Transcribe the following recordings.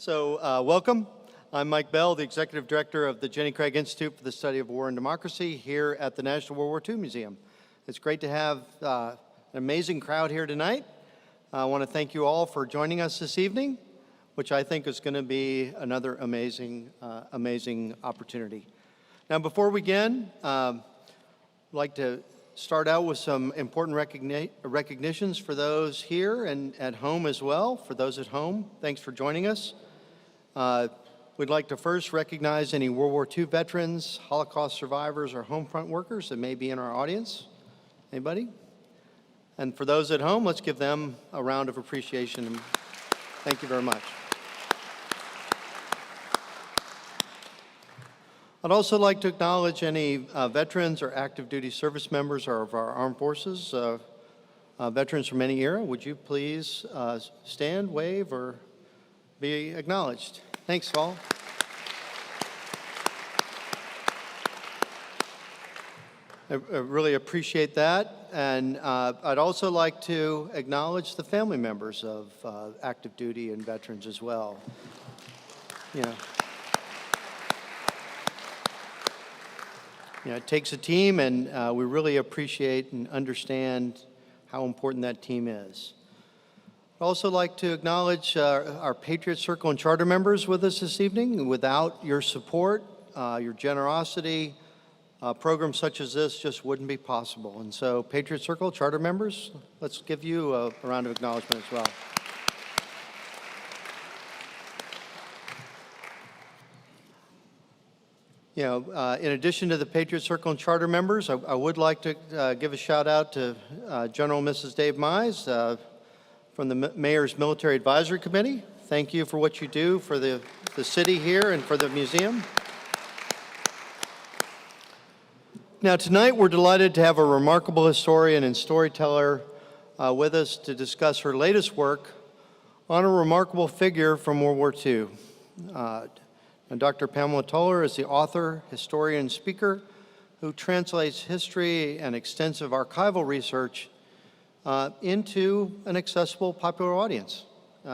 Welcome. I'm Mike Bell, the Executive Director of the Jenny Craig Institute for the Study of War and Democracy here at the National World War II Museum. It's great to have an amazing crowd here tonight. I want to thank you all for joining us this evening, which I think is going to be another amazing opportunity. Now, before we begin, I'd like to start out with some important recognitions for those here and at home as well. For those at home, thanks for joining us. We'd like to first recognize any World War II veterans, Holocaust survivors, or home front workers that may be in our audience. Anybody? And for those at home, let's give them a round of appreciation. Thank you very much. I'd also like to acknowledge any veterans or active duty service members of our armed forces, veterans from any era. Would you please stand, wave, or be acknowledged? Thanks, all. I really appreciate that. And I'd also like to acknowledge the family members of active duty and veterans as well. Yeah. It takes a team, and we really appreciate and understand how important that team is. I'd also like to acknowledge our Patriot Circle and Charter members with us this evening. Without your support, your generosity, programs such as this just wouldn't be possible. And so, Patriot Circle, Charter members, let's give you a round of acknowledgement as well. In addition to the Patriot Circle and Charter members, I would like to give a shout out to General and Mrs. Dave Mize from the Mayor's Military Advisory Committee. Thank you for what you do for the city here and for the museum. Now tonight we're delighted to have a remarkable historian and storyteller with us to discuss her latest work on a remarkable figure from World War II. And Dr. Pamela Toler is the author, historian, and speaker who translates history and extensive archival research into an accessible, popular audience.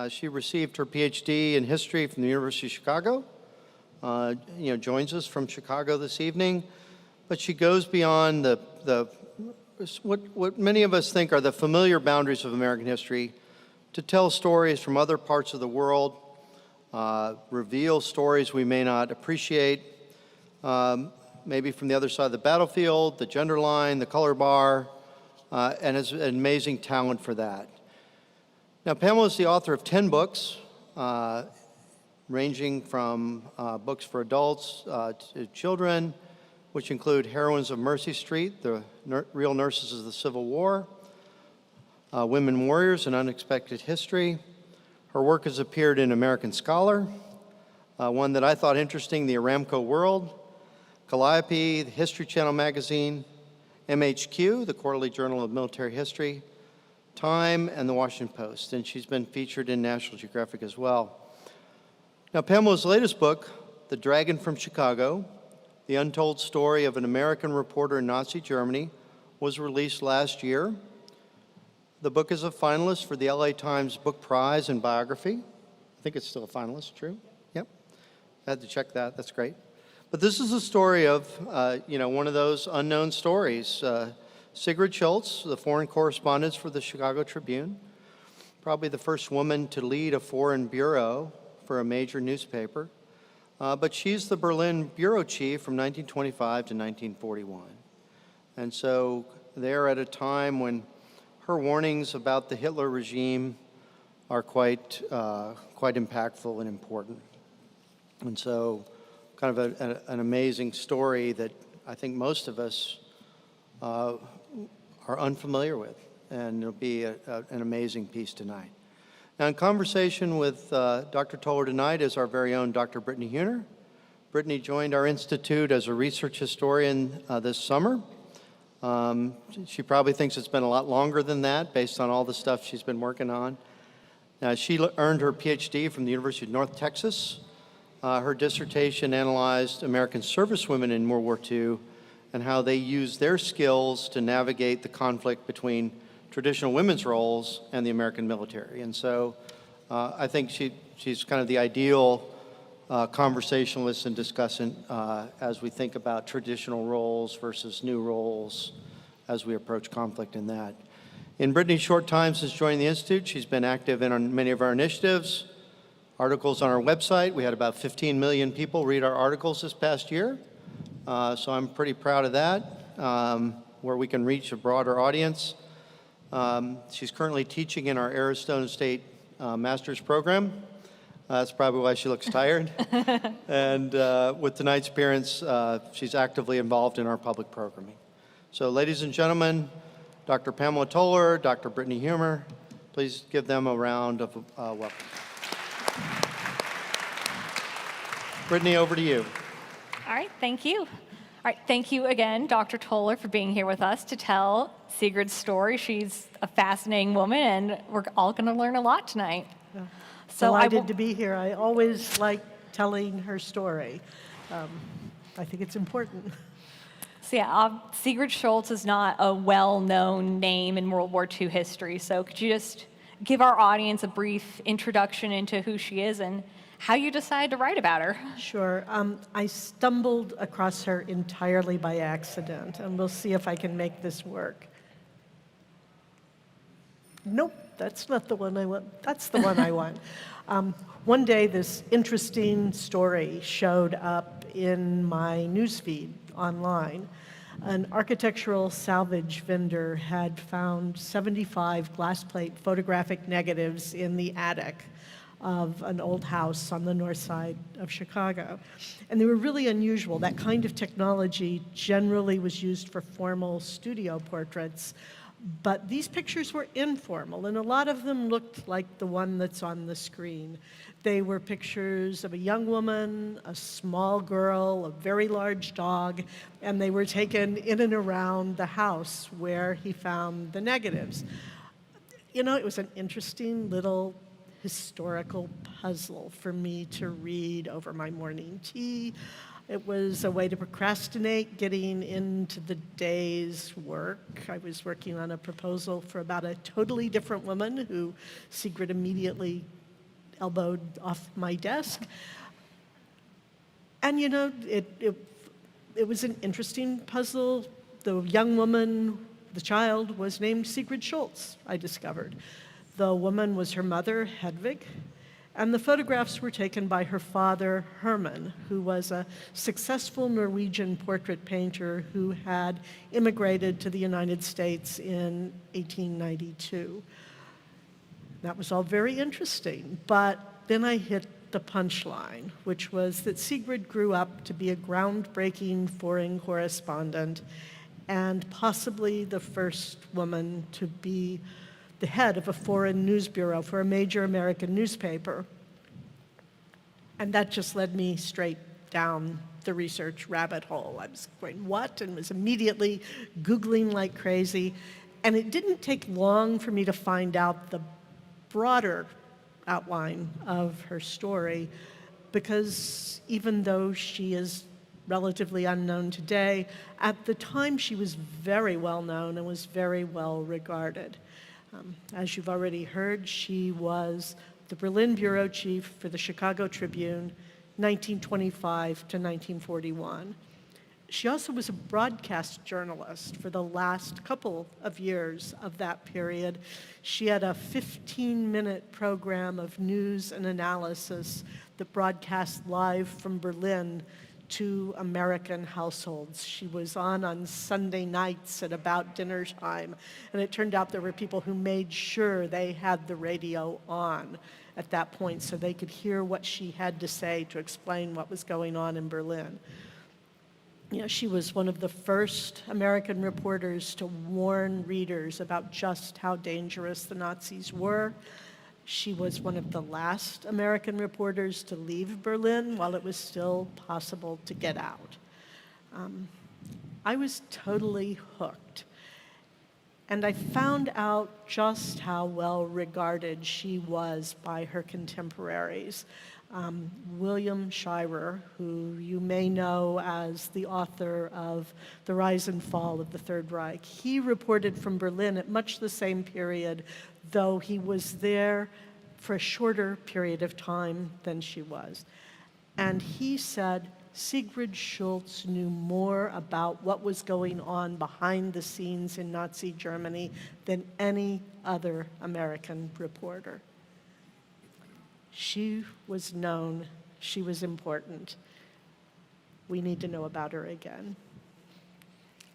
She received her PhD in history from the University of Chicago. Joins us from Chicago this evening, but she goes beyond what many of us think are the familiar boundaries of American history to tell stories from other parts of the world. Reveal stories we may not appreciate, maybe from the other side of the battlefield, the gender line, the color bar, and has an amazing talent for that. Now, Pamela is the author of 10 books, ranging from books for adults to children, which include Heroines of Mercy Street, The Real Nurses of the Civil War, Women Warriors, An Unexpected History. Her work has appeared in American Scholar, one that I thought interesting, The Aramco World, Calliope, the History Channel magazine, MHQ, the Quarterly Journal of Military History, Time, and the Washington Post. And she's been featured in National Geographic as well. Now, Pamela's latest book, The Dragon from Chicago, The Untold Story of an American Reporter in Nazi Germany, was released last year. The book is a finalist for the LA Times Book Prize in Biography. I think it's still a finalist, true? Yep. I had to check that, that's great. But this is a story of, one of those unknown stories. Sigrid Schultz, the foreign correspondent for the Chicago Tribune, probably the first woman to lead a foreign bureau for a major newspaper. But she's the Berlin bureau chief from 1925 to 1941. And so they're at a time when her warnings about the Hitler regime are quite impactful and important. And so kind of an amazing story that I think most of us are unfamiliar with, and it'll be an amazing piece tonight. Now, in conversation with Dr. Toler tonight is our very own Dr. Brittany Huner. Brittany joined our institute as a research historian this summer. She probably thinks it's been a lot longer than that based on all the stuff she's been working on. She earned her PhD from the University of North Texas. Her dissertation analyzed American servicewomen in World War II and how they used their skills to navigate the conflict between traditional women's roles and the American military. And so I think she's kind of the ideal conversationalist and discussant as we think about traditional roles versus new roles as we approach conflict in that. In Brittany's short time since joining the Institute, she's been active in many of our initiatives, articles on our website. We had about 15 million people read our articles this past year, so I'm pretty proud of that, where we can reach a broader audience. She's currently teaching in our Arizona State master's program. That's probably why she looks tired. And with tonight's appearance, she's actively involved in our public programming. So ladies and gentlemen, Dr. Pamela Toler, Dr. Brittany Humer, please give them a round of welcome. Brittany, over to you. All right, thank you. All right, thank you again, Dr. Toler, for being here with us to tell Sigrid's story. She's a fascinating woman, and we're all going to learn a lot tonight. Yeah. So Delighted to be here. I always like telling her story. I think it's important. So yeah, Sigrid Schultz is not a well-known name in World War II history. So could you just give our audience a brief introduction into who she is and how you decided to write about her? Sure. I stumbled across her entirely by accident, and we'll see if I can make this work. Nope, that's not the one I want. That's the one I want. One day, this interesting story showed up in my newsfeed online. An architectural salvage vendor had found 75 glass plate photographic negatives in the attic of an old house on the north side of Chicago. And they were really unusual. That kind of technology generally was used for formal studio portraits, but these pictures were informal, and a lot of them looked like the one that's on the screen. They were pictures of a young woman, a small girl, a very large dog, and they were taken in and around the house where he found the negatives. You know, it was an interesting little historical puzzle for me to read over my morning tea. It was a way to procrastinate getting into the day's work. I was working on a proposal for about a totally different woman who Sigrid immediately elbowed off my desk. And you know, it was an interesting puzzle. The young woman, the child, was named Sigrid Schultz, I discovered. The woman was her mother, Hedvig, and the photographs were taken by her father, Herman, who was a successful Norwegian portrait painter who had immigrated to the United States in 1892. That was all very interesting, but then I hit the punchline, which was that Sigrid grew up to be a groundbreaking foreign correspondent and possibly the first woman to be the head of a foreign news bureau for a major American newspaper. And that just led me straight down the research rabbit hole. I was going, what? And was immediately Googling like crazy. And it didn't take long for me to find out the broader outline of her story, because even though she is relatively unknown today, at the time she was very well known and was very well regarded. As you've already heard, she was the Berlin bureau chief for the Chicago Tribune, 1925 to 1941. She also was a broadcast journalist for the last couple of years of that period. She had a 15-minute program of news and analysis that broadcast live from Berlin to American households. She was on Sunday nights at about dinner time, and it turned out there were people who made sure they had the radio on at that point so they could hear what she had to say to explain what was going on in Berlin. You know, she was one of the first American reporters to warn readers about just how dangerous the Nazis were. She was one of the last American reporters to leave Berlin while it was still possible to get out. I was totally hooked. And I found out just how well regarded she was by her contemporaries. William Shirer, who you may know as the author of The Rise and Fall of the Third Reich, he reported from Berlin at much the same period, though he was there for a shorter period of time than she was. And he said Sigrid Schultz knew more about what was going on behind the scenes in Nazi Germany than any other American reporter. She was known, she was important. We need to know about her again.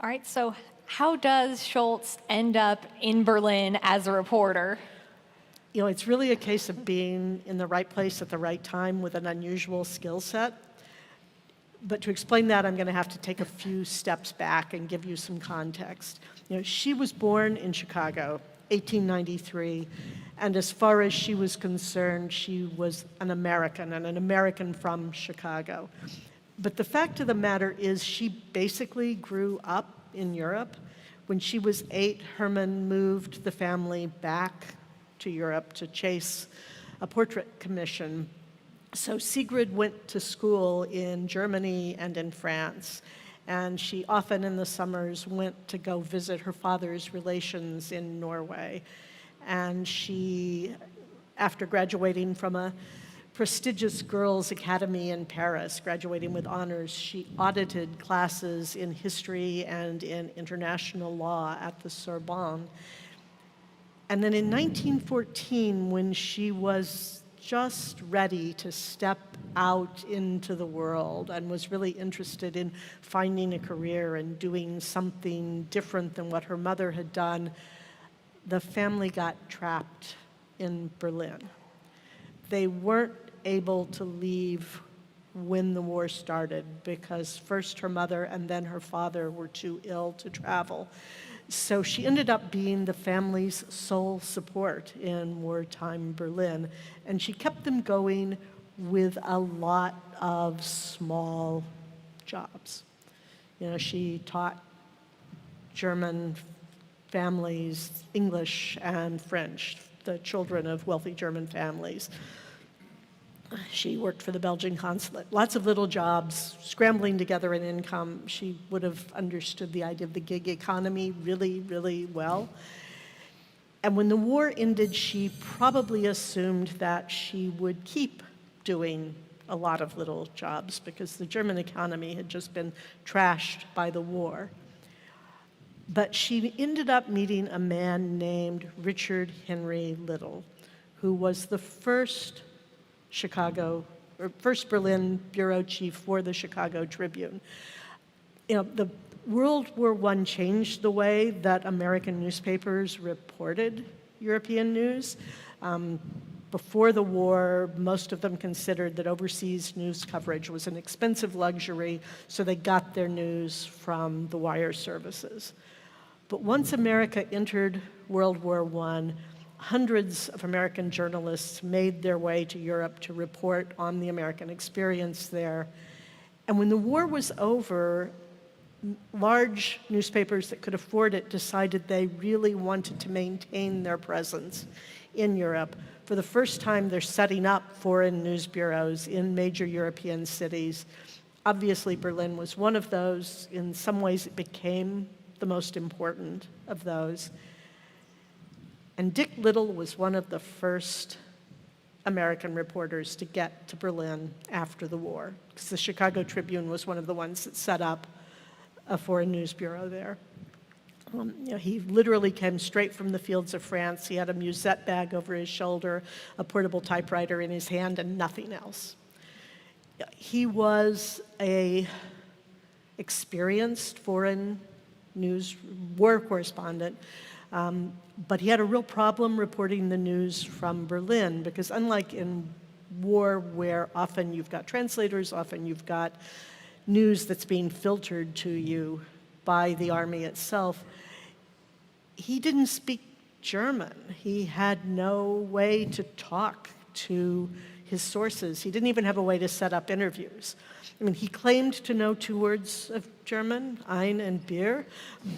All right, so how does Schultz end up in Berlin as a reporter? You know, it's really a case of being in the right place at the right time with an unusual skill set. But to explain that, I'm going to have to take a few steps back and give you some context. You know, she was born in Chicago, 1893, and as far as she was concerned, she was an American, and an American from Chicago. But the fact of the matter is she basically grew up in Europe. When she was 8, Herman moved the family back to Europe to chase a portrait commission. So Sigrid went to school in Germany and in France, and she often in the summers went to go visit her father's relations in Norway. And she, after graduating from a prestigious girls' academy in Paris, graduating with honors, she audited classes in history and in international law at the Sorbonne. And then in 1914, when she was just ready to step out into the world and was really interested in finding a career and doing something different than what her mother had done, the family got trapped in Berlin. They weren't able to leave when the war started because first her mother and then her father were too ill to travel. So she ended up being the family's sole support in wartime Berlin, and she kept them going with a lot of small jobs. You know, she taught German families English and French, the children of wealthy German families. She worked for the Belgian consulate. Lots of little jobs, scrambling together an income. She would have understood the idea of the gig economy really, really well. And when the war ended, she probably assumed that she would keep doing a lot of little jobs because the German economy had just been trashed by the war. But she ended up meeting a man named Richard Henry Little, who was the first Berlin bureau chief for the Chicago Tribune. You know, the World War I changed the way that American newspapers reported European news. Before the war, most of them considered that overseas news coverage was an expensive luxury, so they got their news from the wire services. But once America entered World War I, hundreds of American journalists made their way to Europe to report on the American experience there. And when the war was over, large newspapers that could afford it decided they really wanted to maintain their presence in Europe. For the first time, they're setting up foreign news bureaus in major European cities. Obviously, Berlin was one of those. In some ways, it became the most important of those. And Dick Little was one of the first American reporters to get to Berlin after the war, because the Chicago Tribune was one of the ones that set up a foreign news bureau there. You know, he literally came straight from the fields of France. He had a musette bag over his shoulder, a portable typewriter in his hand, and nothing else. He was an experienced foreign news war correspondent, but he had a real problem reporting the news from Berlin because unlike in war where often you've got translators, often you've got news that's being filtered to you by the army itself, he didn't speak German. He had no way to talk to his sources. He didn't even have a way to set up interviews. I mean, he claimed to know 2 words of German, ein and Bier,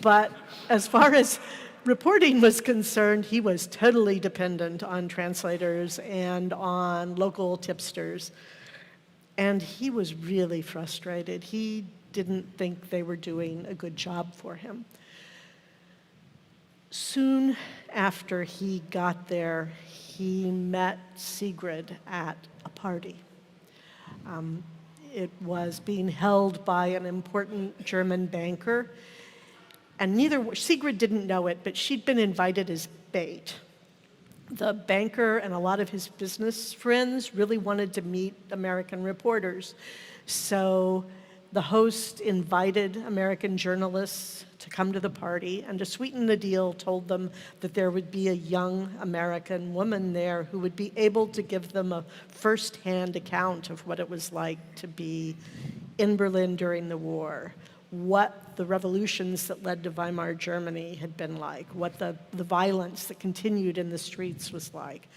but as far as reporting was concerned, he was totally dependent on translators and on local tipsters. And he was really frustrated. He didn't think they were doing a good job for him. Soon after he got there, he met Sigrid at a party. It was being held by an important German banker, and Sigrid didn't know it, but she'd been invited as bait. The banker and a lot of his business friends really wanted to meet American reporters, so the host invited American journalists to come to the party, and to sweeten the deal, told them that there would be a young American woman there who would be able to give them a first-hand account of what it was like to be in Berlin during the war, what the revolutions that led to Weimar Germany had been like, what the violence that continued in the streets was like.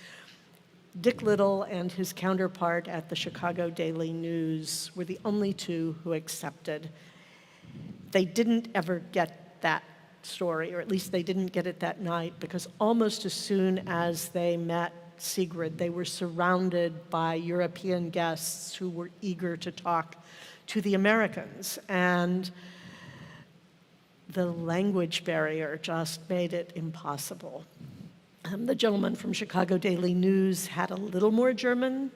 Dick Little and his counterpart at the Chicago Daily News were the only two who accepted. They didn't ever get that story, or at least they didn't get it that night, because almost as soon as they met Sigrid, they were surrounded by European guests who were eager to talk to the Americans. And the language barrier just made it impossible. The gentleman from Chicago Daily News had a little more German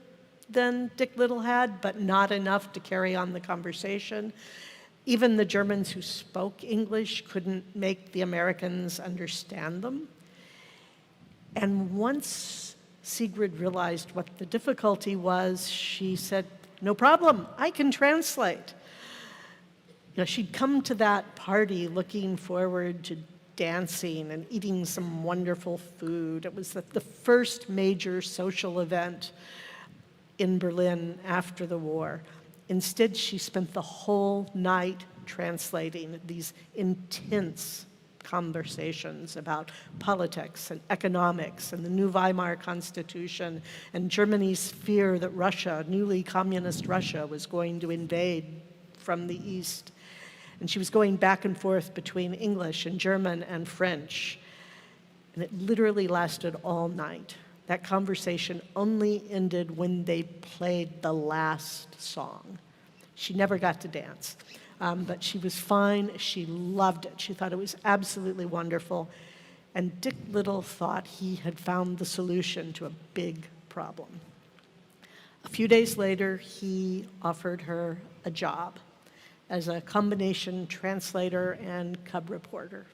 than Dick Little had, but not enough to carry on the conversation. Even the Germans who spoke English couldn't make the Americans understand them. And once Sigrid realized what the difficulty was, she said, "No problem, I can translate." She'd come to that party looking forward to dancing and eating some wonderful food. It was the first major social event in Berlin after the war. Instead, she spent the whole night translating these intense conversations about politics and economics and the new Weimar Constitution and Germany's fear that Russia, newly communist Russia, was going to invade from the east. And she was going back and forth between English and German and French. And it literally lasted all night. That conversation only ended when they played the last song. She never got to dance, but she was fine. She loved it. She thought it was absolutely wonderful. And Dick Little thought he had found the solution to a big problem. A few days later, he offered her a job as a combination translator and cub reporter.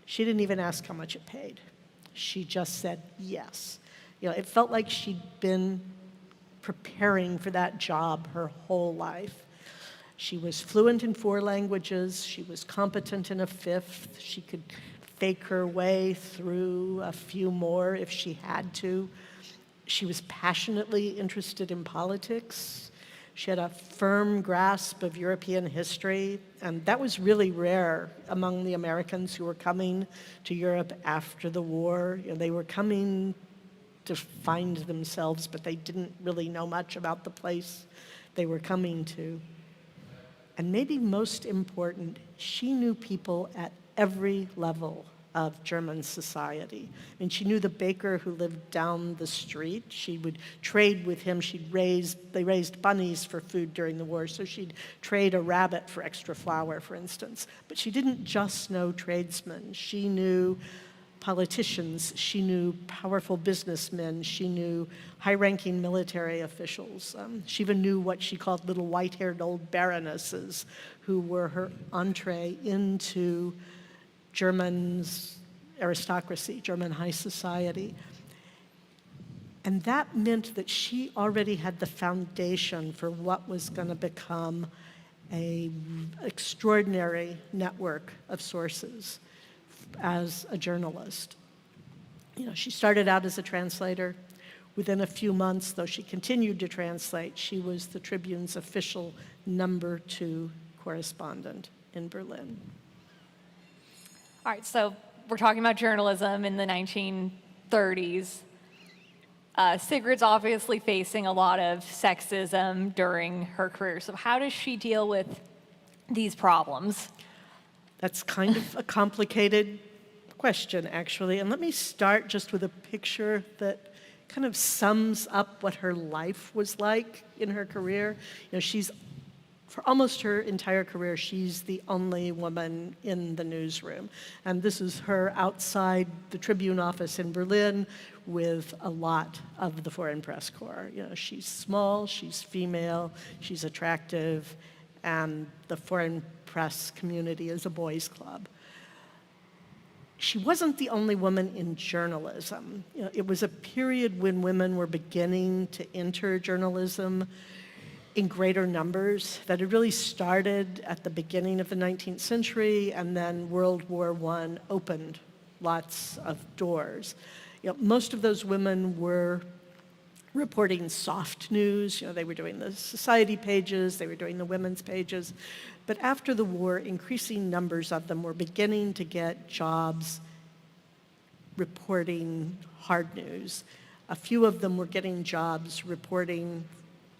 She didn't even ask how much it paid. She just said yes. It felt like she'd been preparing for that job her whole life. She was fluent in 4 languages. She was competent in a 5th. She could fake her way through a few more if she had to. She was passionately interested in politics. She had a firm grasp of European history, and that was really rare among the Americans who were coming to Europe after the war. They were coming to find themselves, but they didn't really know much about the place they were coming to. And maybe most important, she knew people at every level of German society. She knew the baker who lived down the street. She would trade with him. They raised bunnies for food during the war, so she'd trade a rabbit for extra flour, for instance. But she didn't just know tradesmen. She knew politicians. She knew powerful businessmen. She knew high-ranking military officials. She even knew what she called little white-haired old baronesses, who were her entree into German's aristocracy, German high society. And that meant that she already had the foundation for what was going to become an extraordinary network of sources as a journalist. She started out as a translator. Within a few months, though she continued to translate, she was the Tribune's official number 2 correspondent in Berlin. All right, so we're talking about journalism in the 1930s. Sigrid's obviously facing a lot of sexism during her career. So how does she deal with these problems? That's kind of a complicated question, actually. And let me start just with a picture that kind of sums up what her life was like in her career. She's for almost her entire career, she's the only woman in the newsroom. And this is her outside the Tribune office in Berlin with a lot of the foreign press corps. You know, she's small, she's female, she's attractive, and the foreign press community is a boys' club. She wasn't the only woman in journalism. You know, it was a period when women were beginning to enter journalism in greater numbers. That had really started at the beginning of the 19th century, and then World War I opened lots of doors. You know, most of those women were reporting soft news. You know, they were doing the society pages, they were doing the women's pages. But after the war, increasing numbers of them were beginning to get jobs reporting hard news. A few of them were getting jobs reporting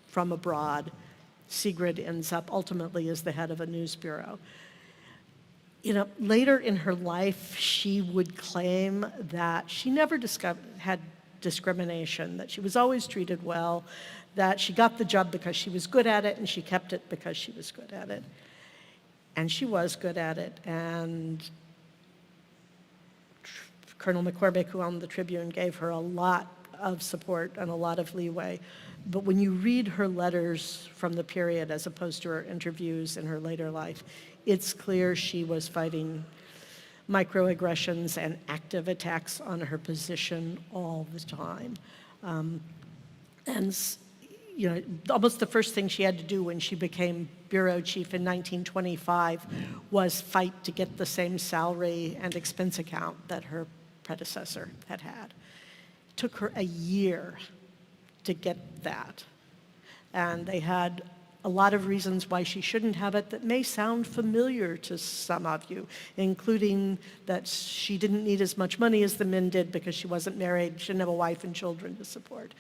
from abroad. Sigrid ends up ultimately as the head of a news bureau. You know, later in her life, she would claim that she never had discrimination, that she was always treated well, that she got the job because she was good at it, and she kept it because she was good at it. And she was good at it, and Colonel McCormick, who owned the Tribune, gave her a lot of support and a lot of leeway. But when you read her letters from the period as opposed to her interviews in her later life, it's clear she was fighting microaggressions and active attacks on her position all the time. You know, almost the first thing she had to do when she became bureau chief in 1925 was fight to get the same salary and expense account that her predecessor had had. It took her a year to get that. And they had a lot of reasons why she shouldn't have it that may sound familiar to some of you, including that she didn't need as much money as the men did because she wasn't married, she didn't have a wife and children to support.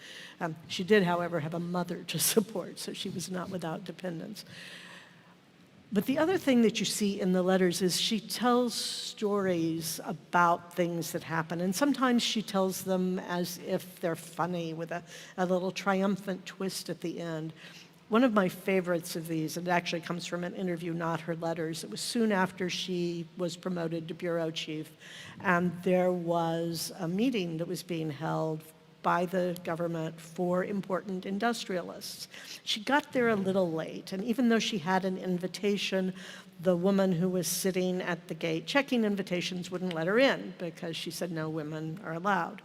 She did, however, have a mother to support, so she was not without dependents. But the other thing that you see in the letters is she tells stories about things that happen, and sometimes she tells them as if they're funny with a little triumphant twist at the end. One of my favorites of these, and it actually comes from an interview, not her letters, it was soon after she was promoted to bureau chief, and there was a meeting that was being held by the government for important industrialists. She got there a little late, and even though she had an invitation, the woman who was sitting at the gate checking invitations wouldn't let her in because she said no women are allowed.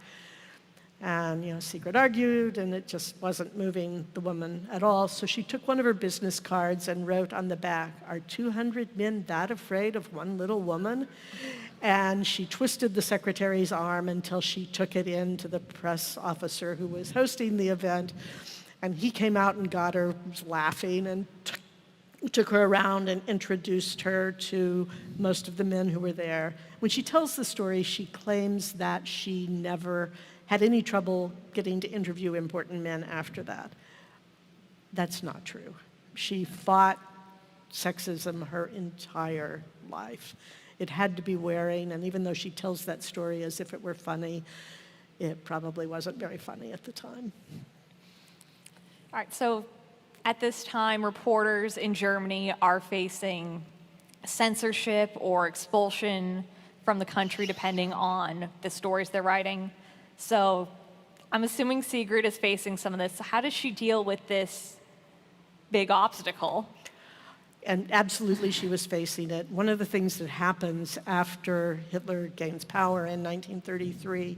And, you know, Sigrid argued, and it just wasn't moving the woman at all. So she took one of her business cards and wrote on the back, "Are 200 men that afraid of one little woman?" And she twisted the secretary's arm until she took it in to the press officer who was hosting the event. And he came out and got her, was laughing, and took her around and introduced her to most of the men who were there. When she tells the story, she claims that she never had any trouble getting to interview important men after that. That's not true. She fought sexism her entire life. It had to be wearing, and even though she tells that story as if it were funny, it probably wasn't very funny at the time. All right, so at this time, reporters in Germany are facing censorship or expulsion from the country depending on the stories they're writing. So I'm assuming Sigrid is facing some of this. So how does she deal with this big obstacle? And absolutely she was facing it. One of the things that happens after Hitler gains power in 1933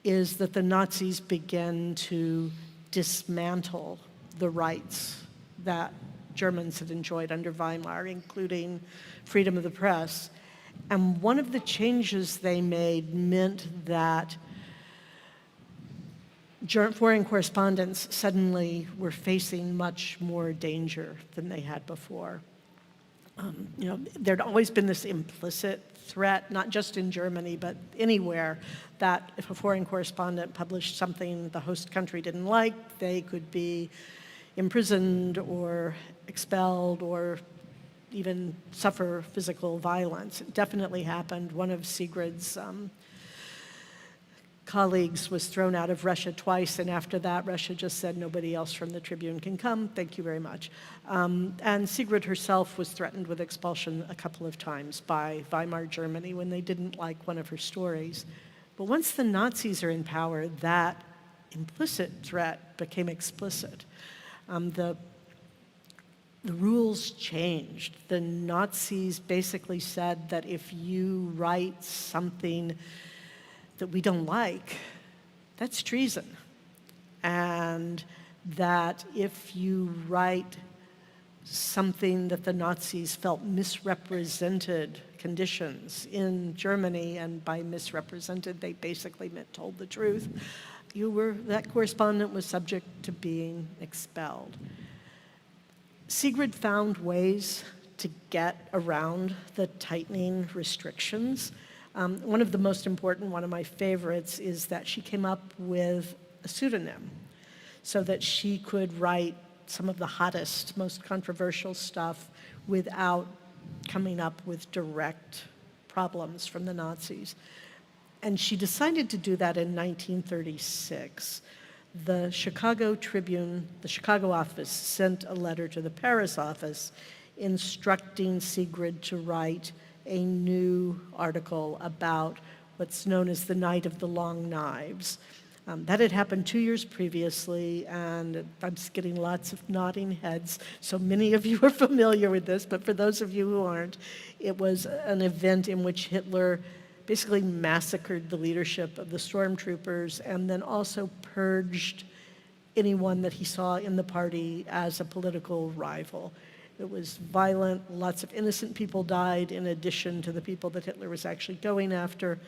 is that the Nazis begin to dismantle the rights that Germans had enjoyed under Weimar, including freedom of the press. And one of the changes they made meant that foreign correspondents suddenly were facing much more danger than they had before. You know, there'd always been this implicit threat, not just in Germany, but anywhere, that if a foreign correspondent published something the host country didn't like, they could be imprisoned or expelled or even suffer physical violence. It definitely happened. One of Sigrid's colleagues was thrown out of Russia twice, and after that, Russia just said nobody else from the Tribune can come. Thank you very much. And Sigrid herself was threatened with expulsion a couple of times by Weimar Germany when they didn't like one of her stories. But once the Nazis are in power, that implicit threat became explicit. The rules changed. The Nazis basically said that if you write something that we don't like, that's treason. And that if you write something that the Nazis felt misrepresented conditions in Germany, and by misrepresented, they basically meant told the truth, that correspondent was subject to being expelled. Sigrid found ways to get around the tightening restrictions. One of the most important, one of my favorites, is that she came up with a pseudonym so that she could write some of the hottest, most controversial stuff without coming up with direct problems from the Nazis. And she decided to do that in 1936. The Chicago Tribune, the Chicago office, sent a letter to the Paris office instructing Sigrid to write a new article about what's known as the Night of the Long Knives. That had happened 2 years previously, and I'm just getting lots of nodding heads, so many of you are familiar with this, but for those of you who aren't, it was an event in which Hitler basically massacred the leadership of the stormtroopers and then also purged anyone that he saw in the party as a political rival. It was violent, lots of innocent people died in addition to the people that Hitler was actually going after.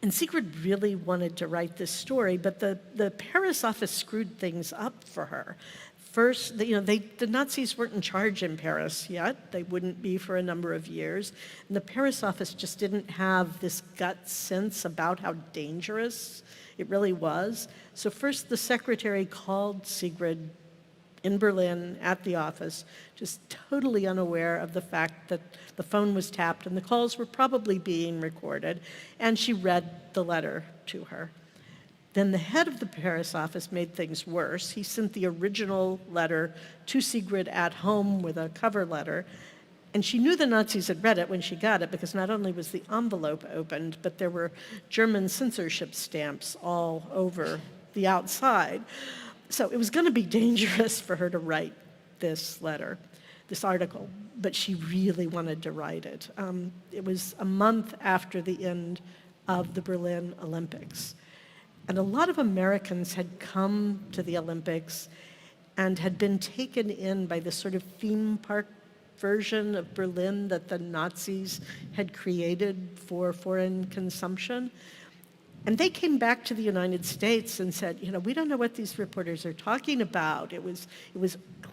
And Sigrid really wanted to write this story, but the Paris office screwed things up for her. First, the Nazis weren't in charge in Paris yet. They wouldn't be for a number of years. And the Paris office just didn't have this gut sense about how dangerous it really was. So first, the secretary called Sigrid in Berlin at the office, just totally unaware of the fact that the phone was tapped and the calls were probably being recorded, and she read the letter to her. Then the head of the Paris office made things worse. He sent the original letter to Sigrid at home with a cover letter, and she knew the Nazis had read it when she got it, because not only was the envelope opened, but there were German censorship stamps all over the outside. So it was going to be dangerous for her to write this letter, this article, but she really wanted to write it. It was a month after the end of the Berlin Olympics. And a lot of Americans had come to the Olympics and had been taken in by this sort of theme park version of Berlin that the Nazis had created for foreign consumption. And they came back to the United States and said, we don't know what these reporters are talking about. It was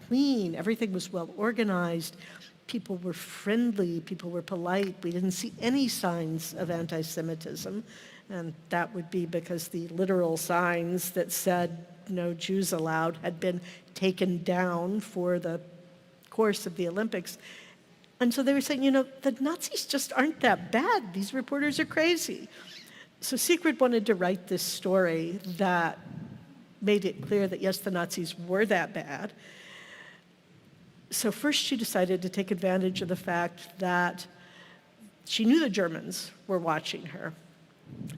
clean, everything was well organized, people were friendly, people were polite, we didn't see any signs of anti-Semitism. And that would be because the literal signs that said no Jews allowed had been taken down for the course of the Olympics. And so they were saying, the Nazis just aren't that bad. These reporters are crazy. So Sigrid wanted to write this story that made it clear that, yes, the Nazis were that bad. So first she decided to take advantage of the fact that she knew the Germans were watching her.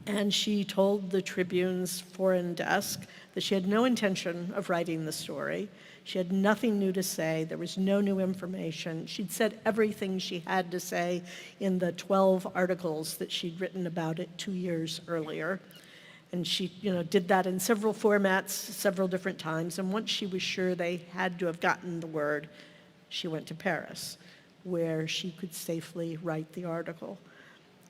And she told the Tribune's foreign desk that she had no intention of writing the story. She had nothing new to say. There was no new information. She'd said everything she had to say in the 12 articles that she'd written about it 2 years earlier. And she, did that in several formats, several different times. And once she was sure they had to have gotten the word, she went to Paris, where she could safely write the article.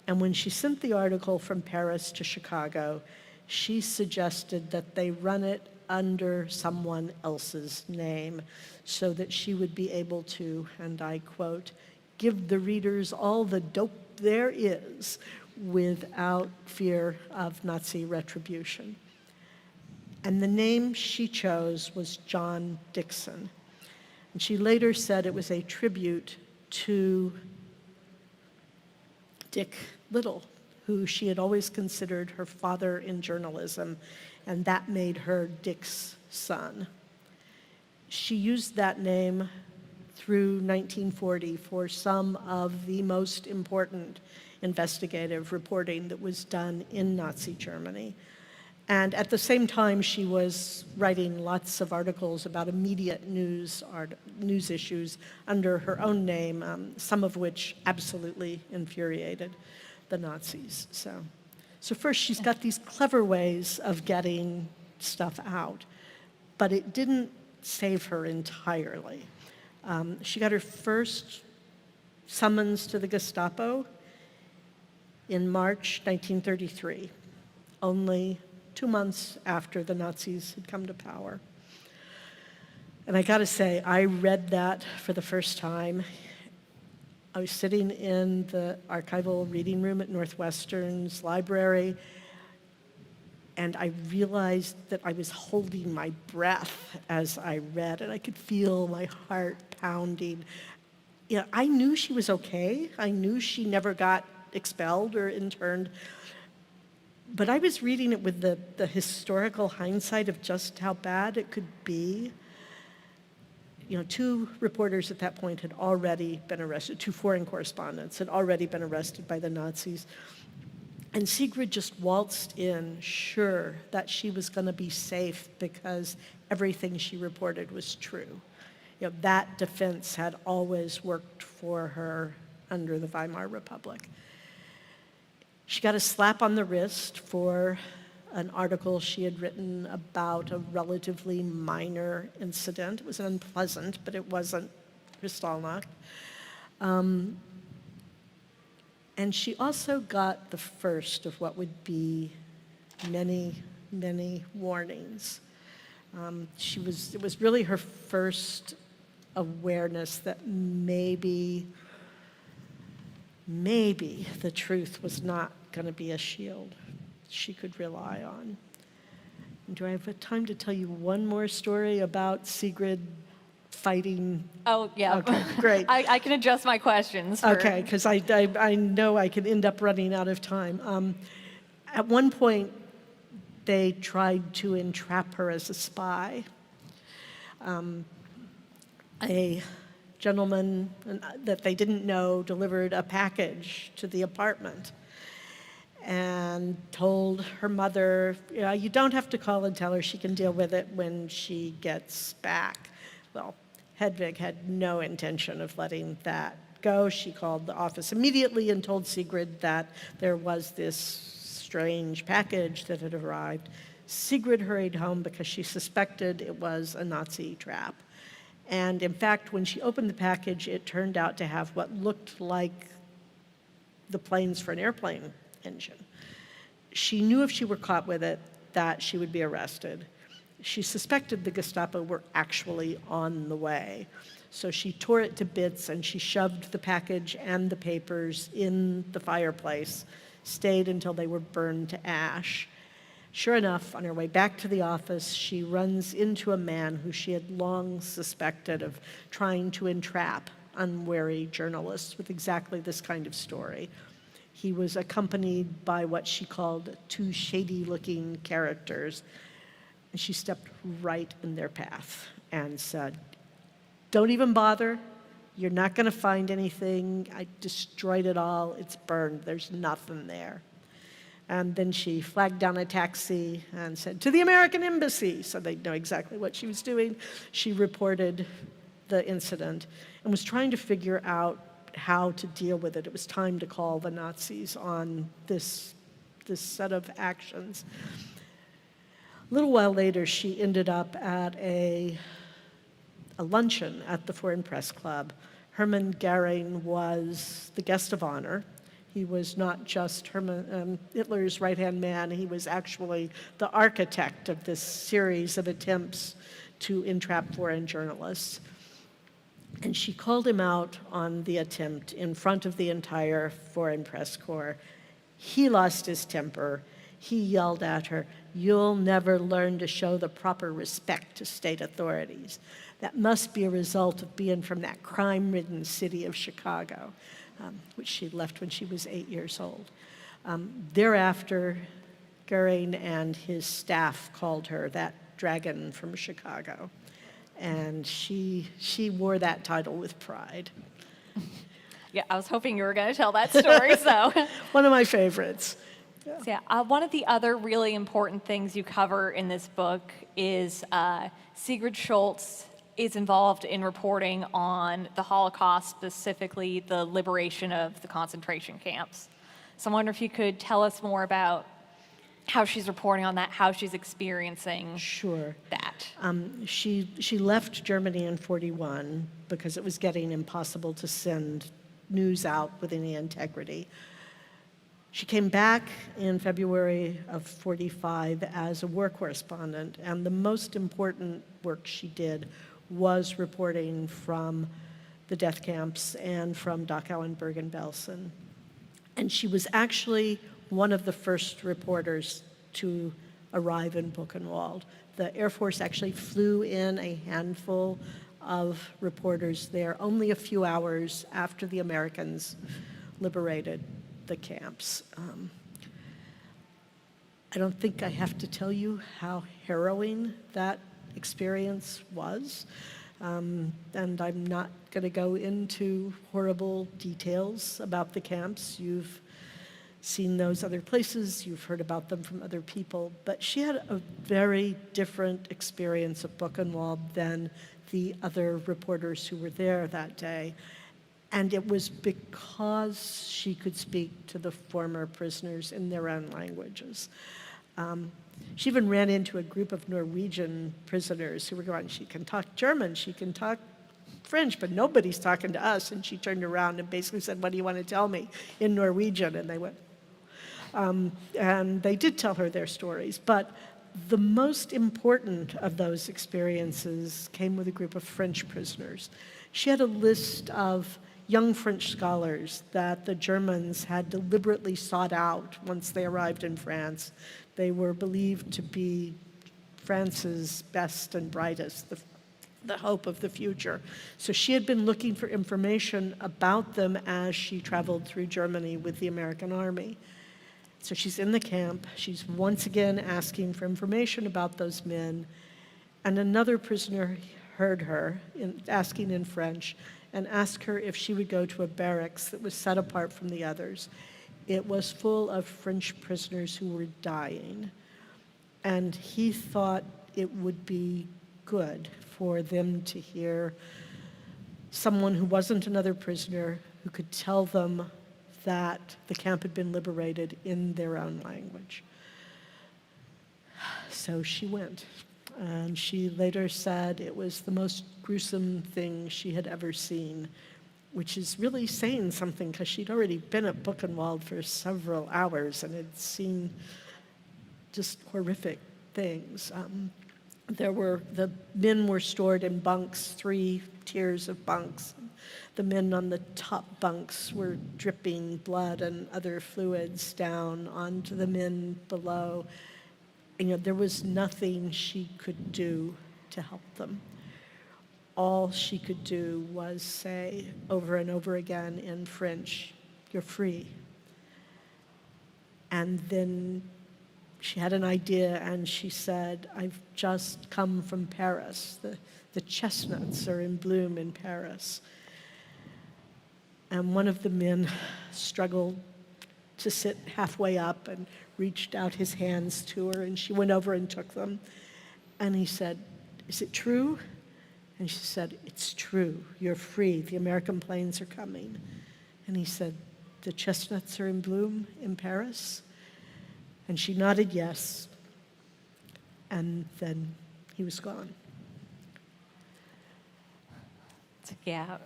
And when she sent the article from Paris to Chicago, she suggested that they run it under someone else's name so that she would be able to, and I quote, give the readers all the dope there is without fear of Nazi retribution. And the name she chose was John Dixon. And she later said it was a tribute to Dick Little, who she had always considered her father in journalism, and that made her Dick's son. She used that name through 1940 for some of the most important investigative reporting that was done in Nazi Germany. And at the same time, she was writing lots of articles about immediate news issues under her own name, some of which absolutely infuriated the Nazis. So first, she's got these clever ways of getting stuff out, but it didn't save her entirely. She got her first summons to the Gestapo in March 1933, only 2 months after the Nazis had come to power. And I gotta say, I read that for the first time. I was sitting in the archival reading room at Northwestern's library, and I realized that I was holding my breath as I read, and I could feel my heart pounding. You know, I knew she was okay. I knew she never got expelled or interned. But I was reading it with the historical hindsight of just how bad it could be. You know, 2 reporters at that point had already been arrested, 2 foreign correspondents had already been arrested by the Nazis. And Sigrid just waltzed in, sure that she was going to be safe because everything she reported was true. You know, that defense had always worked for her under the Weimar Republic. She got a slap on the wrist for an article she had written about a relatively minor incident. It was unpleasant, but it wasn't Kristallnacht. And she also got the first of what would be many, many warnings. It was really her first awareness that maybe the truth was not going to be a shield she could rely on. Do I have time to tell you one more story about Sigrid fighting? Oh, yeah. Okay, great. I can adjust my questions. Okay, because I know I could end up running out of time. At one point, they tried to entrap her as a spy. A gentleman that they didn't know delivered a package to the apartment and told her mother, you don't have to call and tell her, she can deal with it when she gets back. Well, Hedwig had no intention of letting that go. She called the office immediately and told Sigrid that there was this strange package that had arrived. Sigrid hurried home because she suspected it was a Nazi trap. And in fact, when she opened the package, it turned out to have what looked like the planes for an airplane engine. She knew if she were caught with it that she would be arrested. She suspected the Gestapo were actually on the way. So she tore it to bits and she shoved the package and the papers in the fireplace, stayed until they were burned to ash. Sure enough, on her way back to the office, she runs into a man who she had long suspected of trying to entrap unwary journalists with exactly this kind of story. He was accompanied by what she called 2 shady-looking characters. And she stepped right in their path and said, don't even bother. You're not going to find anything. I destroyed it all. It's burned. There's nothing there. And then she flagged down a taxi and said, to the American Embassy, so they'd know exactly what she was doing. She reported the incident and was trying to figure out how to deal with it. It was time to call the Nazis on this set of actions. A little while later, she ended up at a luncheon at the Foreign Press Club. Hermann Goering was the guest of honor. He was not just Hitler's right-hand man, he was actually the architect of this series of attempts to entrap foreign journalists. And she called him out on the attempt in front of the entire Foreign Press Corps. He lost his temper. He yelled at her, you'll never learn to show the proper respect to state authorities. That must be a result of being from that crime-ridden city of Chicago, which she left when she was 8 years old. Thereafter, Goering and his staff called her that dragon from Chicago. And she wore that title with pride. Yeah, I was hoping you were going to tell that story, so. One of my favorites. So, yeah, one of the other really important things you cover in this book is Sigrid Schultz is involved in reporting on the Holocaust, specifically the liberation of the concentration camps. So I wonder if you could tell us more about how she's reporting on that, how she's experiencing Sure. that. She left Germany in 1941 because it was getting impossible to send news out with any integrity. She came back in February of 1945 as a war correspondent, and the most important work she did was reporting from the death camps and from Dachau and Bergen-Belsen. And she was actually one of the first reporters to arrive in Buchenwald. The Air Force actually flew in a handful of reporters there only a few hours after the Americans liberated the camps. I don't think I have to tell you how harrowing that experience was. And I'm not going to go into horrible details about the camps. You've seen those other places, you've heard about them from other people, but she had a very different experience of Buchenwald than the other reporters who were there that day. And it was because she could speak to the former prisoners in their own languages. She even ran into a group of Norwegian prisoners who were going, she can talk German, she can talk French, but nobody's talking to us. And she turned around and basically said, what do you want to tell me in Norwegian? And they went, and they did tell her their stories. But the most important of those experiences came with a group of French prisoners. She had a list of young French scholars that the Germans had deliberately sought out once they arrived in France. They were believed to be France's best and brightest, the hope of the future. So she had been looking for information about them as she traveled through Germany with the American Army. So she's in the camp. She's once again asking for information about those men. And another prisoner heard her asking in French and asked her if she would go to a barracks that was set apart from the others. It was full of French prisoners who were dying. And he thought it would be good for them to hear someone who wasn't another prisoner who could tell them that the camp had been liberated in their own language. So she went. And she later said it was the most gruesome thing she had ever seen, which is really saying something because she'd already been at Buchenwald for several hours and had seen just horrific things. The men were stored in bunks, 3 tiers of bunks. The men on the top bunks were dripping blood and other fluids down onto the men below. And, there was nothing she could do to help them. All she could do was say over and over again in French, "You're free." And then she had an idea and she said, "I've just come from Paris. The chestnuts are in bloom in Paris." And one of the men struggled to sit halfway up and reached out his hands to her, and she went over and took them. And he said, "Is it true?" And she said, "It's true. You're free. The American planes are coming." And he said, "The chestnuts are in bloom in Paris?" And she nodded yes. And then he was gone. Yeah.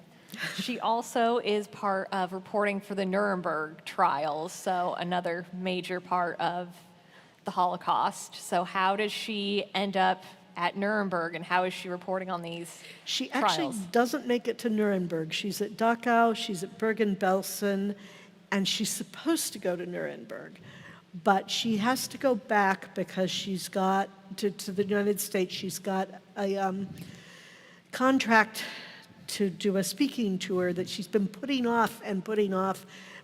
She also is part of reporting for the Nuremberg trials, so another major part of the Holocaust. So how does she end up at Nuremberg, and how is she reporting on these She trials? actually doesn't make it to Nuremberg. She's at Dachau, she's at Bergen-Belsen, and she's supposed to go to Nuremberg. But she has to go back because she's got, to the United States, she's got a contract to do a speaking tour that she's been putting off,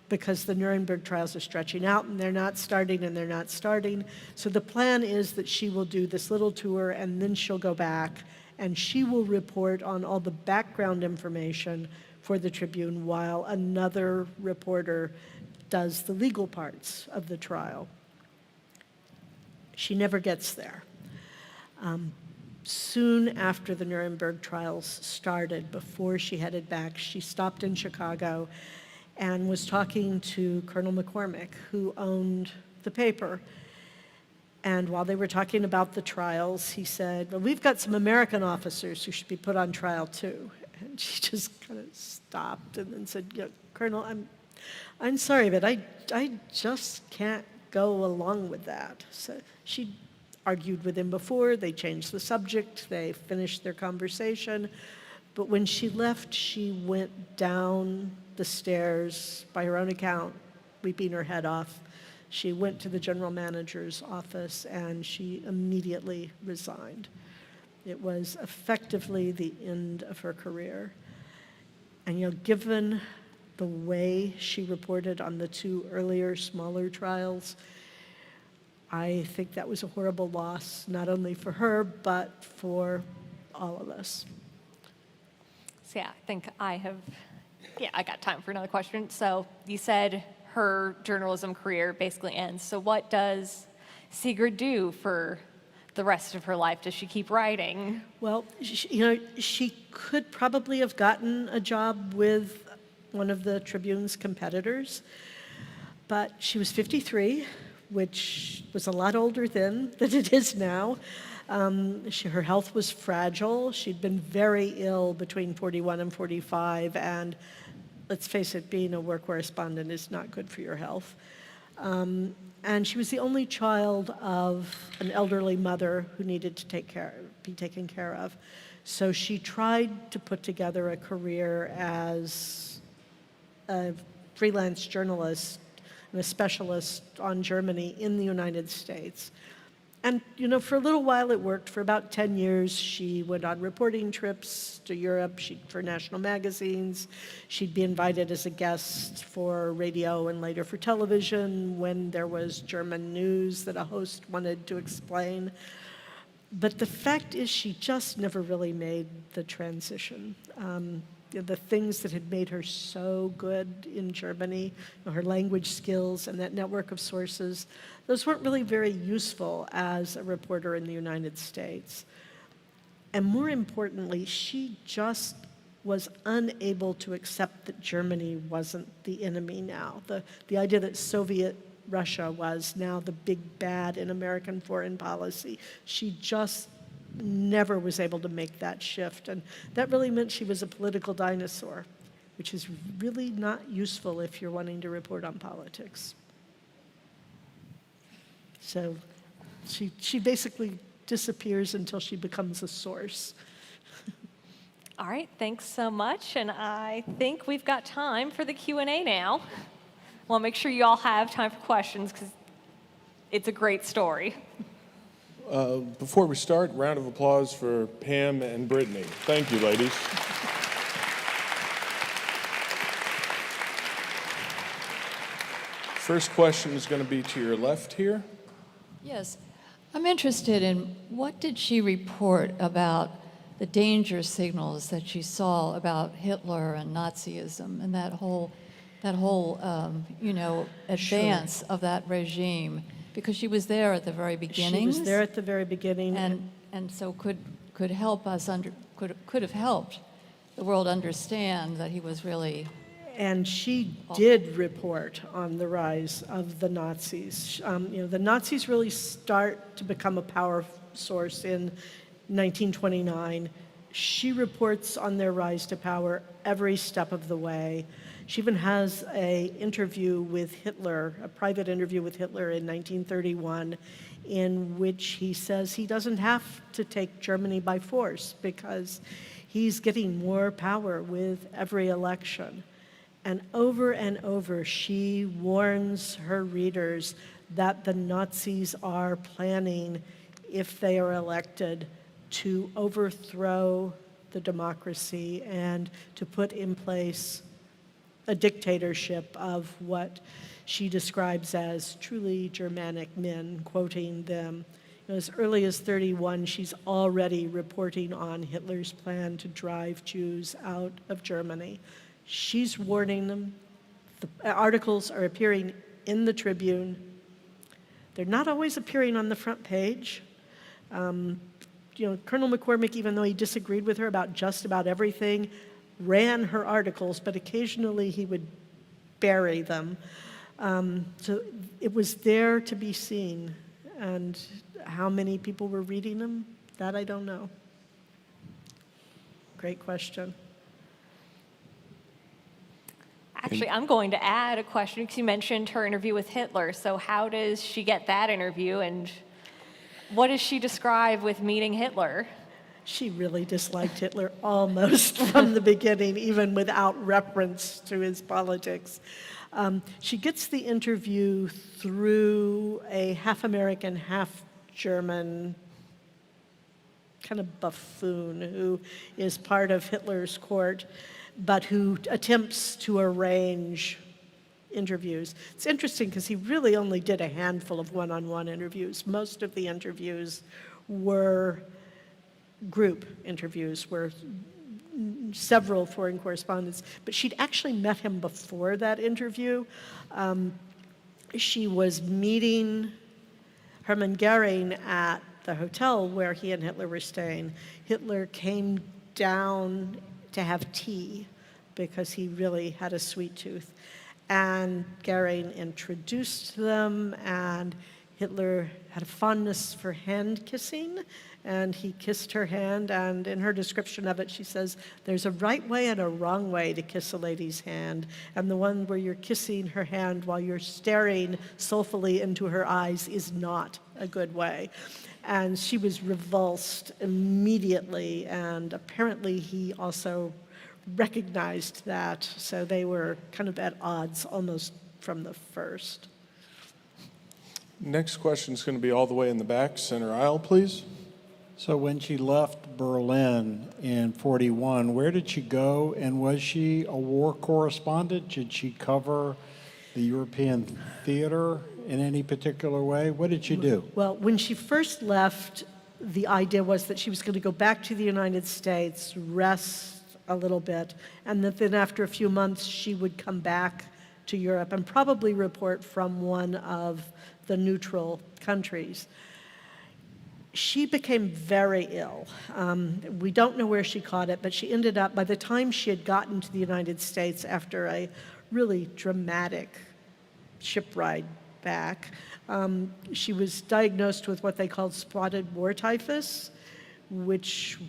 because the Nuremberg trials are stretching out and they're not starting and they're not starting. So the plan is that she will do this little tour and then she'll go back and she will report on all the background information for the Tribune while another reporter does the legal parts of the trial. She never gets there. Soon after the Nuremberg trials started, before she headed back, she stopped in Chicago and was talking to Colonel McCormick, who owned the paper. And while they were talking about the trials, he said, well, we've got some American officers who should be put on trial too. And she just kind of stopped and then said, yeah, Colonel, I'm sorry, but I just can't go along with that. So she argued with him before, they changed the subject, they finished their conversation. But when she left, she went down the stairs, by her own account, weeping her head off. She went to the general manager's office and she immediately resigned. It was effectively the end of her career. And given the way she reported on the two earlier, smaller trials, I think that was a horrible loss, not only for her, but for all of us. So yeah, I think I got time for another question. So you said her journalism career basically ends. So what does Sigrid do for the rest of her life? Does she keep writing? Well, she could probably have gotten a job with one of the Tribune's competitors, but she was 53, which was a lot older then than it is now. Her health was fragile. She'd been very ill between 41 and 45, and let's face it, being a war correspondent is not good for your health. And she was the only child of an elderly mother who needed to be taken care of. So she tried to put together a career as a freelance journalist and a specialist on Germany in the United States. And, for a little while it worked. For about 10 years, she went on reporting trips to Europe for national magazines. She'd be invited as a guest for radio and later for television when there was German news that a host wanted to explain. But the fact is she just never really made the transition. The things that had made her so good in Germany, her language skills and that network of sources, those weren't really very useful as a reporter in the United States. And more importantly, she just was unable to accept that Germany wasn't the enemy now. The idea that Soviet Russia was now the big bad in American foreign policy. She just never was able to make that shift. And that really meant she was a political dinosaur, which is really not useful if you're wanting to report on politics. So she basically disappears until she becomes a source. All right, thanks so much. And I think we've got time for the Q&A now. Well, make sure you all have time for questions because it's a great story. Before we start, round of applause for Pam and Brittany. Thank you, ladies. First question is going to be to your left here. Yes, I'm interested in what did she report about the danger signals that she saw about Hitler and Nazism and that whole advance of that regime, because she was there at the very beginning. She was there at the very beginning. And so could help us could have helped the world understand that he was really. And she did report on the rise of the Nazis. The Nazis really start to become a power source in 1929. She reports on their rise to power every step of the way. She even has an interview with Hitler, a private interview with Hitler in 1931, in which he says he doesn't have to take Germany by force because he's getting more power with every election. And over, she warns her readers that the Nazis are planning, if they are elected, to overthrow the democracy and to put in place a dictatorship of what she describes as truly Germanic men, quoting them. As early as 31, she's already reporting on Hitler's plan to drive Jews out of Germany. She's warning them. The articles are appearing in the Tribune. They're not always appearing on the front page. Colonel McCormick, even though he disagreed with her about just about everything, ran her articles, but occasionally he would bury them. So it was there to be seen. And how many people were reading them? That I don't know. Great question. Actually, I'm going to add a question because you mentioned her interview with Hitler. So how does she get that interview, and what does she describe with meeting Hitler? She really disliked Hitler almost from the beginning, even without reference to his politics. She gets the interview through a half-American, half-German kind of buffoon who is part of Hitler's court, but who attempts to arrange interviews. It's interesting because he really only did a handful of one-on-one interviews. Most of the interviews were group interviews, were several foreign correspondents, but she'd actually met him before that interview. She was meeting Hermann Goering at the hotel where he and Hitler were staying. Hitler came down to have tea because he really had a sweet tooth. And Goering introduced them, and Hitler had a fondness for hand kissing, and he kissed her hand, and in her description of it, she says, there's a right way and a wrong way to kiss a lady's hand, and the one where you're kissing her hand while you're staring soulfully into her eyes is not a good way. And she was revulsed immediately, and apparently he also recognized that, so they were kind of at odds almost from the first. Next question is going to be all the way in the back, center aisle, please. So when she left Berlin in 41, where did she go, and was she a war correspondent? Did she cover the European theater in any particular way? What did she do? Well, when she first left, the idea was that she was going to go back to the United States, rest a little bit, and that then after a few months she would come back to Europe and probably report from one of the neutral countries. She became very ill. We don't know where she caught it, but she ended up, by the time she had gotten to the United States after a really dramatic ship ride back, she was diagnosed with what they called spotted war typhus, which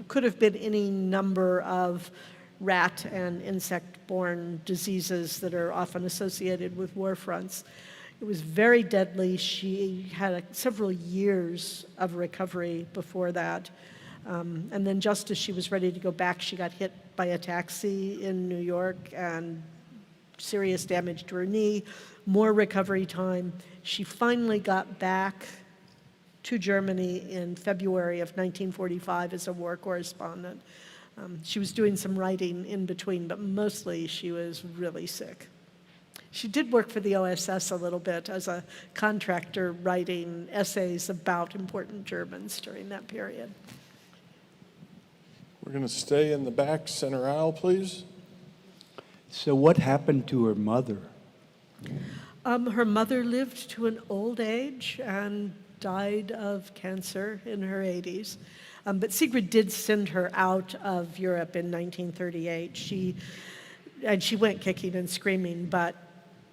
could have been any number of rat and insect-borne diseases that are often associated with war fronts. It was very deadly. She had several years of recovery before that. And then just as she was ready to go back, she got hit by a taxi in New York and serious damage to her knee, more recovery time. She finally got back to Germany in February of 1945 as a war correspondent. She was doing some writing in between, but mostly she was really sick. She did work for the OSS a little bit as a contractor, writing essays about important Germans during that period. We're going to stay in the back, center aisle, please. So what happened to her mother? Her mother lived to an old age and died of cancer in her 80s. But Sigrid did send her out of Europe in 1938. She went kicking and screaming, but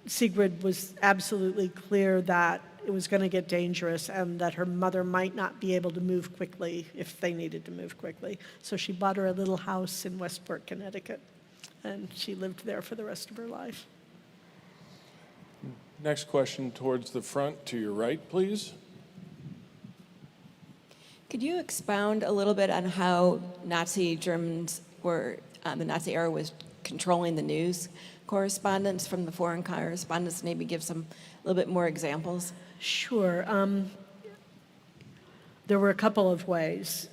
Sigrid was absolutely clear that it was going to get dangerous and that her mother might not be able to move quickly if they needed to move quickly. So she bought her a little house in Westport, Connecticut, and she lived there for the rest of her life. Next question towards the front to your right, please. Could you expound a little bit on how Nazi Germans were, the Nazi era was controlling the news correspondence from the foreign correspondents, maybe give a little bit more examples? Sure. There were a couple of ways,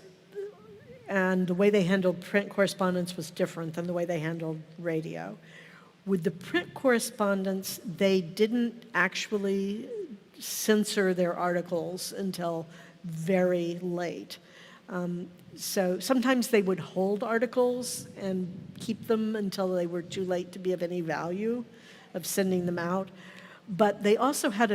and the way they handled print correspondence was different than the way they handled radio. With the print correspondence, they didn't actually censor their articles until very late. So sometimes they would hold articles and keep them until they were too late to be of any value of sending them out. But they also had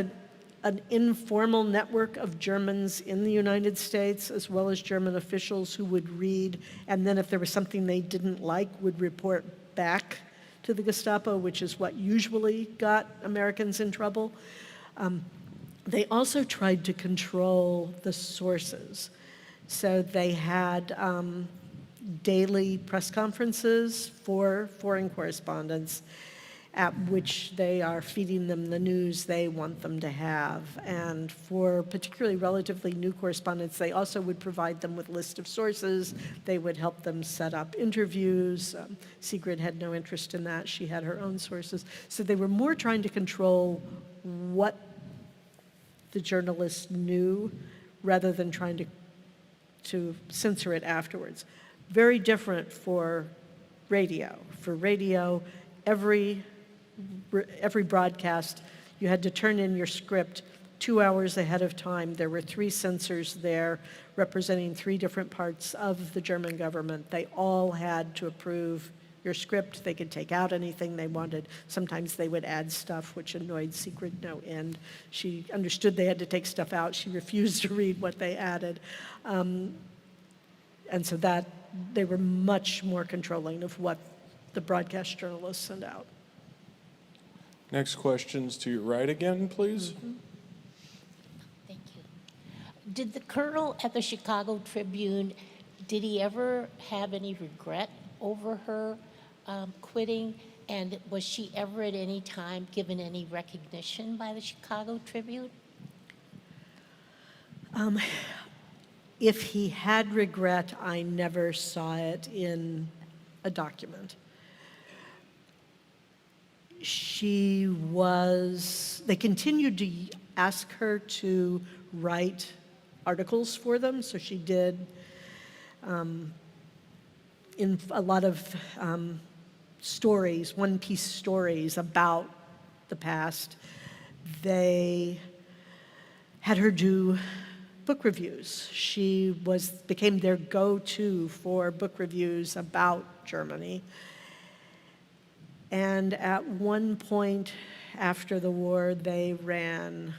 an informal network of Germans in the United States, as well as German officials who would read, and then if there was something they didn't like, would report back to the Gestapo, which is what usually got Americans in trouble. They also tried to control the sources. So they had daily press conferences for foreign correspondents at which they are feeding them the news they want them to have. And for particularly relatively new correspondents, they also would provide them with lists of sources. They would help them set up interviews. Sigrid had no interest in that. She had her own sources. So they were more trying to control what the journalists knew rather than trying to censor it afterwards. Very different for radio. For radio, every broadcast, you had to turn in your script 2 hours ahead of time. There were 3 censors there representing 3 different parts of the German government. They all had to approve your script. They could take out anything they wanted. Sometimes they would add stuff, which annoyed Sigrid no end. She understood they had to take stuff out. She refused to read what they added. And so that they were much more controlling of what the broadcast journalists sent out. Next questions to your right again, please. Thank you. Did the colonel at the Chicago Tribune, did he ever have any regret over her quitting? And was she ever at any time given any recognition by the Chicago Tribune? If he had regret, I never saw it in a document. They continued to ask her to write articles for them, so she did in a lot of stories, one-piece stories about the past. They had her do book reviews. She became their go-to for book reviews about Germany. And at one point after the war, they ran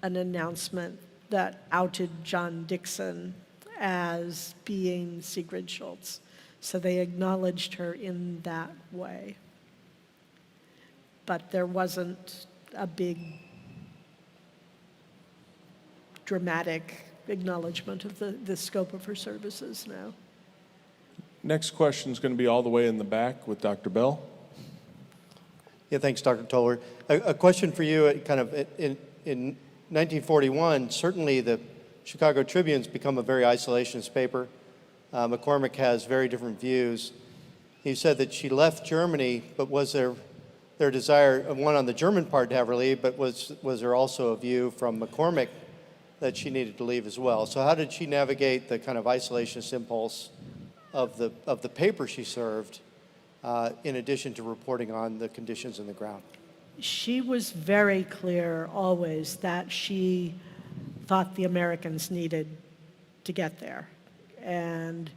an announcement that outed John Dixon as being Sigrid Schultz. So they acknowledged her in that way. But there wasn't a big dramatic acknowledgement of the scope of her services now. Next question is going to be all the way in the back with Dr. Bell. Yeah, thanks, Dr. Toler. A question for you, kind of in 1941, certainly the Chicago Tribune's become a very isolationist paper. McCormick has very different views. You said that she left Germany, but was there their desire, one on the German part to have her leave, but was there also a view from McCormick that she needed to leave as well? So how did she navigate the kind of isolationist impulse of the paper she served, in addition to reporting on the conditions on the ground? She was very clear always that she thought the Americans needed to get there. And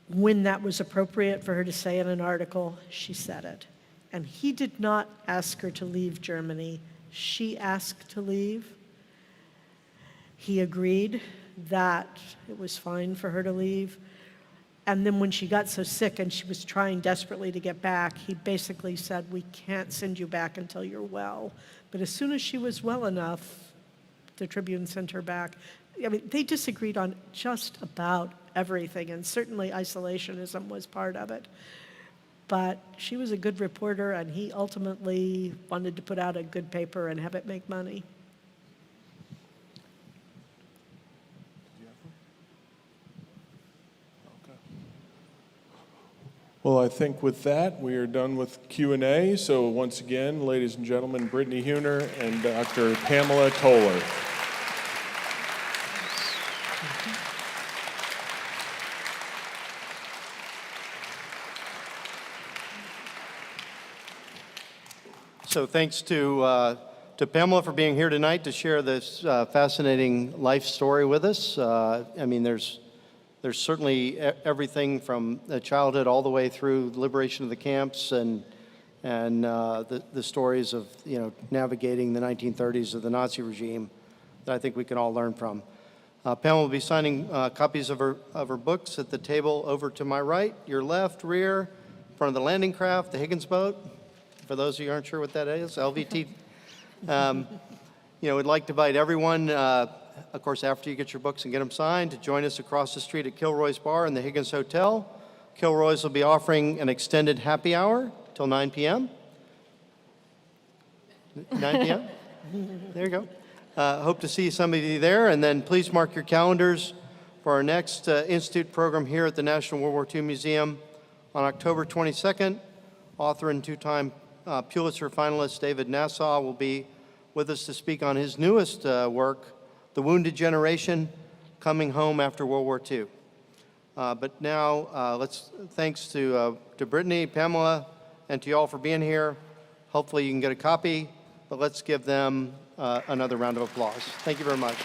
when that was appropriate for her to say in an article, she said it. And he did not ask her to leave Germany. She asked to leave. He agreed that it was fine for her to leave. And then when she got so sick and she was trying desperately to get back, he basically said, "We can't send you back until you're well." But as soon as she was well enough, the Tribune sent her back. I mean, they disagreed on just about everything, and certainly isolationism was part of it. But she was a good reporter, and he ultimately wanted to put out a good paper and have it make money. Well, I think with that, we are done with Q&A. So once again, ladies and gentlemen, Brittany Huner and Dr. Pamela Toler. So thanks to Pamela for being here tonight to share this fascinating life story with us. I mean, there's certainly everything from childhood all the way through the liberation of the camps and the stories of, you know, navigating the 1930s of the Nazi regime that I think we can all learn from. Pamela will be signing copies of her books at the table over to my right, your left, rear, in front of the landing craft, the Higgins boat. For those of you who aren't sure what that is, LVT. You know, we'd like to invite everyone, of course, after you get your books and get them signed, to join us across the street at Kilroy's Bar in the Higgins Hotel. Kilroy's will be offering an extended happy hour till 9 p.m. 9 p.m.? There you go. Hope to see somebody there, and then please mark your calendars for our next Institute program here at the National World War II Museum on October 22nd. Author and two-time Pulitzer finalist David Nassau will be with us to speak on his newest work, The Wounded Generation, Coming Home After World War II. But now, thanks to Brittany, Pamela, and to you all for being here. Hopefully you can get a copy, but let's give them another round of applause. Thank you very much.